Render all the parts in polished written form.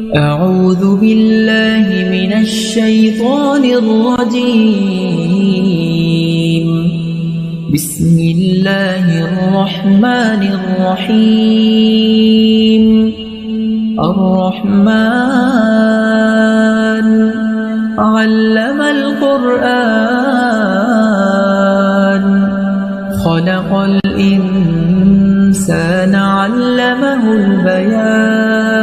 أعوذ بالله من الشيطان الرجيم. بسم الله الرحمن الرحيم. الرحمن علم القرآن خلق الإنسان علمه البيان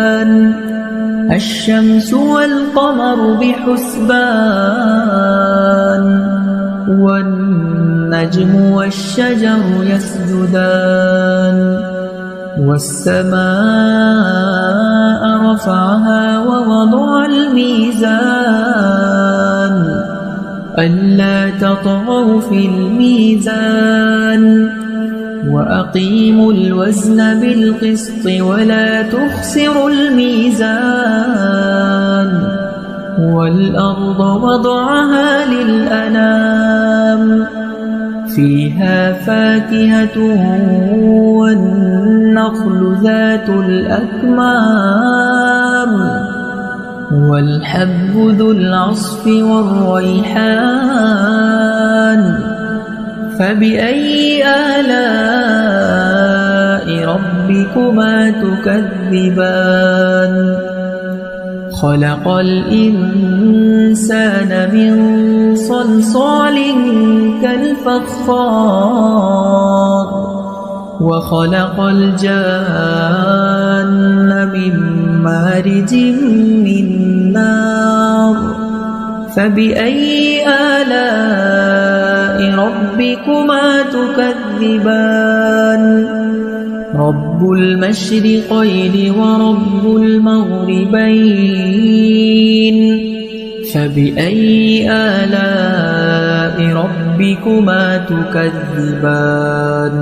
الشمس والقمر بحسبان والنجم والشجر يسجدان والسماء رفعها ووضع الميزان ألا تطغوا في الميزان وأقيموا الوزن بالقسط ولا تخسروا الميزان والأرض وضعها للأنام فيها فاكهة والنخل ذات الأكمام والحب ذو العصف والريحان فبأي آلاء ربكما تكذبان خلق الإنسان من صلصال كالفخار وخلق الجان من مارج من نار فبأي آلاء ربكما تكذبان رب المشرقين ورب المغربين فبأي آلاء ربكما تكذبان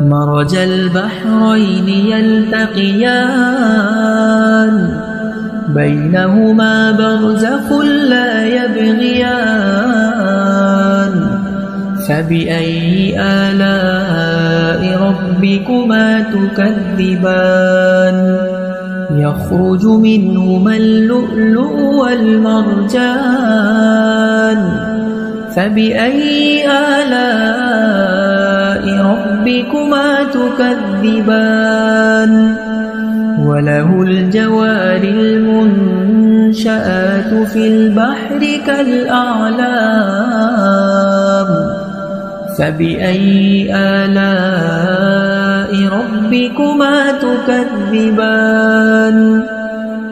مرج البحرين يلتقيان بينهما برزخ لا يبغيان فبأي آلاء ربكما تكذبان يخرج منهما اللؤلؤ والمرجان فبأي آلاء ربكما تكذبان وله الجوار المنشآت في البحر كالأعلام فبأي آلاء ربكما تكذبان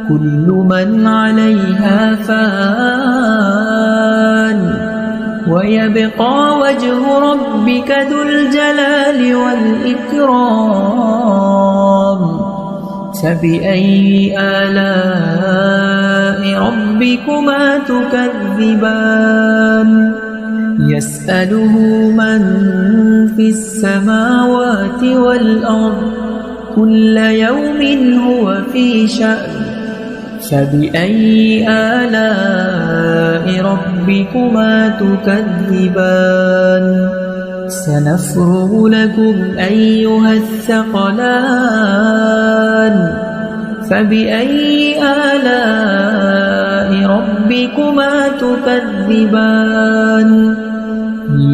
كل من عليها فان ويبقى وجه ربك ذو الجلال والإكرام فبأي آلاء ربكما تكذبان يسأله من في السماوات والأرض كل يوم هو في شأن فبأي آلاء ربكما تكذبان سنفرغ لكم أيها الثقلان فبأي آلاء ربكما تكذبان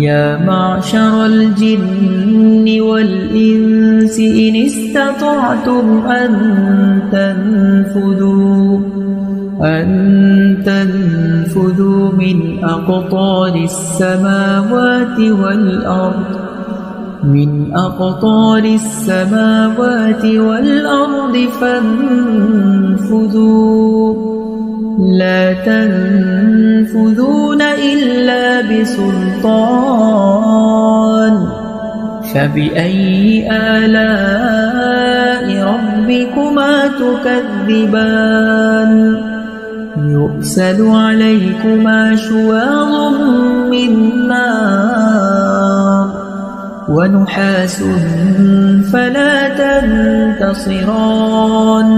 يا معشر الجن والإنس إن استطعتم أن تنفذوا من أقطار السماوات والأرض فانفذوا لا تنفذون إلا بسلطان فبأي آلاء ربكما تكذبان يرسل عليكما شواظ من نار ونحاس فلا تنتصران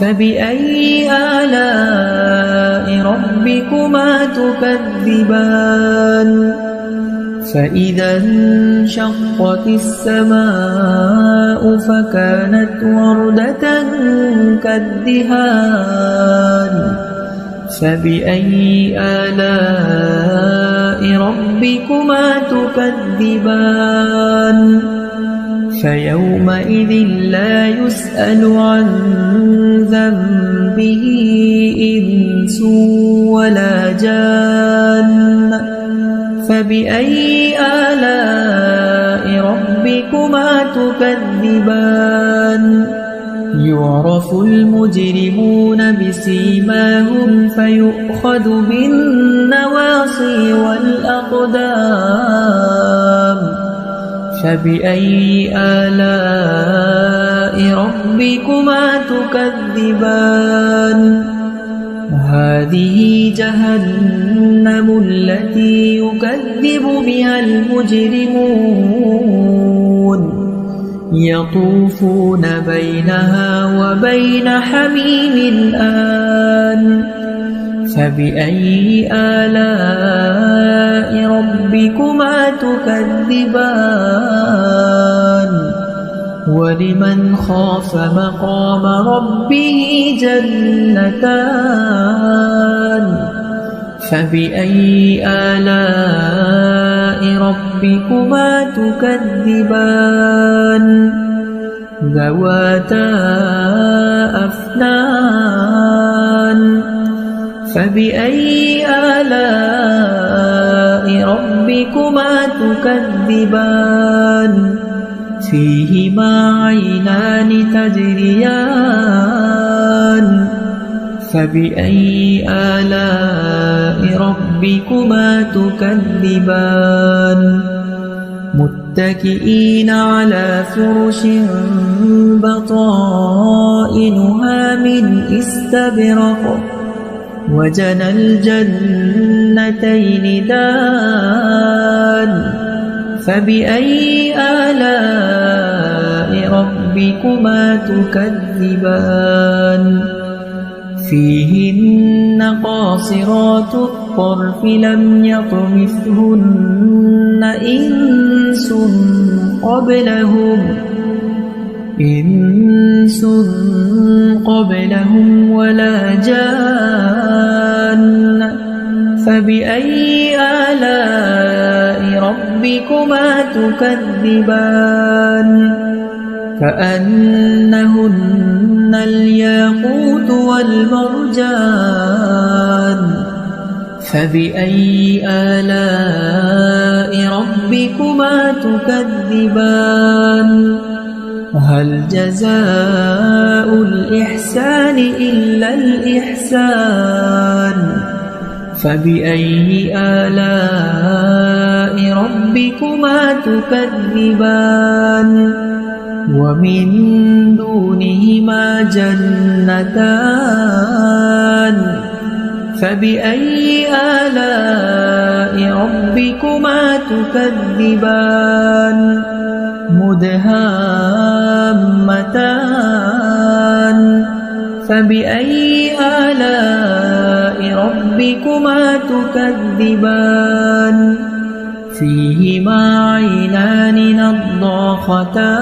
فبأي آلاء ربكما تكذبان فإذا انشقت السماء فكانت وردة كالدهان فبأي آلاء ربكما تكذبان فيومئذ لا يسأل عن ذنبه إنس ولا جان فبأي آلاء ربكما تكذبان يعرف المجرمون بسيماهم فيؤخذ بالنواصي والأقدام فبأي آلاء ربكما تكذبان هذه جهنم التي يكذب بها المجرمون يطوفون بينها وبين حميم آن فبأي آلاء ربكما تكذبان ولمن خاف مقام ربه جنتان فبأي آلاء ربكما تكذبان ذواتا أفنان فبأي آلاء ربكما تكذبان فيهما عينان تجريان فبأي آلاء ربكما تكذبان متكئين على فرش بطائنها من استبرق وجنى الجنتين دان فبأي آلاء ربكما تكذبان فيهن قاصرات الطرف لم يطمثهن إنس قبلهم ولا جان فبأي آلاء ربكما تكذبان كأنهن الياقوت والمرجان فبأي آلاء ربكما تكذبان هل جزاء الإحسان إلا الإحسان فبأي آلاء ربكما تكذبان ومن دونهما جنتان فبأي آلاء ربكما تكذبان مدهامتان فبأي آلاء ربكما تكذبان فيهما عينان نضاختان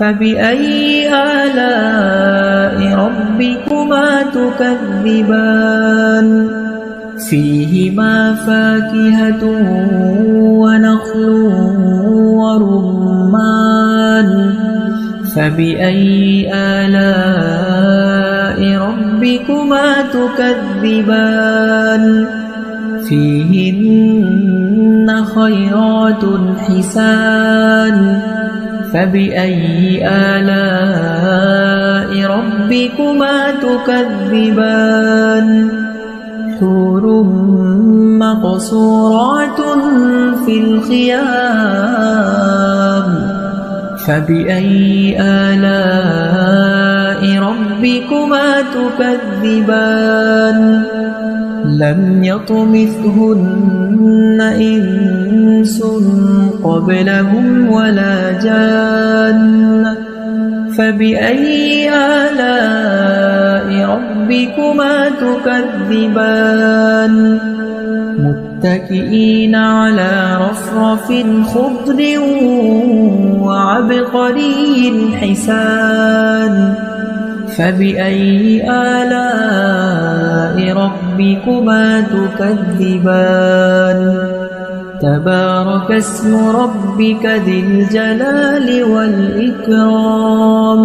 فبأي آلاء ربكما تكذبان فيهما فاكهة ونخل ورمان فبأي آلاء ربكما تكذبان فيهن خيرات حسان فبأي آلاء ربكما تكذبان حور مقصورات في الخيام فبأي آلاء ربكما تكذبان لم يطمثهن إنس قبلهم ولا جان فبأي آلاء ربكما تكذبان متكئين على رفرف خضر وعبقري حسان فبأي آلاء ربكما تكذبان تبارك اسم ربك ذي الجلال والإكرام